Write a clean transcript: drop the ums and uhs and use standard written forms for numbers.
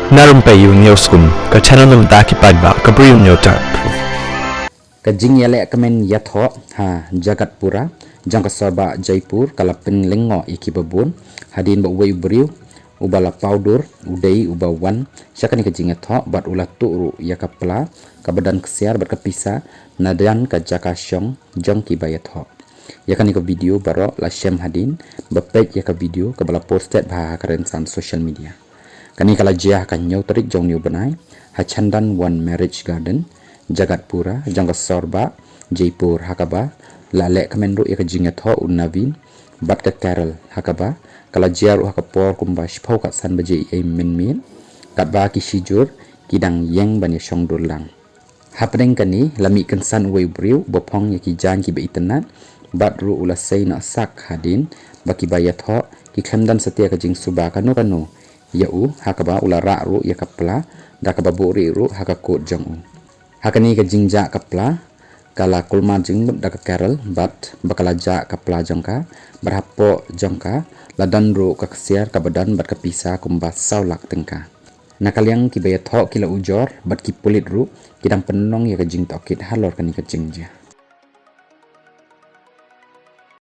Narum payu newskum ka channel num ta ki padba ka priu nyota. Kajing yale kemen yatho ha Jagatpura jangka sorba Jaipur kalapin lengo iki babun hadin ba ubai beriu ubala powder udai uba wan syakani kajing yatho bat ula turu yakapla kabadan kesiar berkepisa nadan kajaka syong jong ki bayatho yakani ko video baro la shem hadin bapet yaka video kabala posted bah karen san social media kani kala jiah kan nyau terik jong new benai hachandan one marriage garden Jagatpura jangka sorba Jaipur hakaba lalek kemenru ya kejingat ho unavin bat ke Carol hakaba kala jiar hakapor kumbash pau kat san baje ai min kat ba ki shijur kidang yeng ban ya shong dulang hapdeng kani lami kan san wei briu bopong ya ki jan ki be itenat bat ru ula sei na sak hadin baki bayat ho ki khamdan setia kejing suba kanu ya u hakaba ula ra ru ya kapla dakaba bori ru hakakot jong hakani ka jingja kapla kala kulma jing daka Carol bat bakala ja kapla jongka berhapo jongka ladan ro ka kesiar ka badan bat kapisa kumba saulak tengka nakaliang ki bayat ho kila ujor bat ki pulit ru kidang penong ya ka jing tokit halor kani ka jingja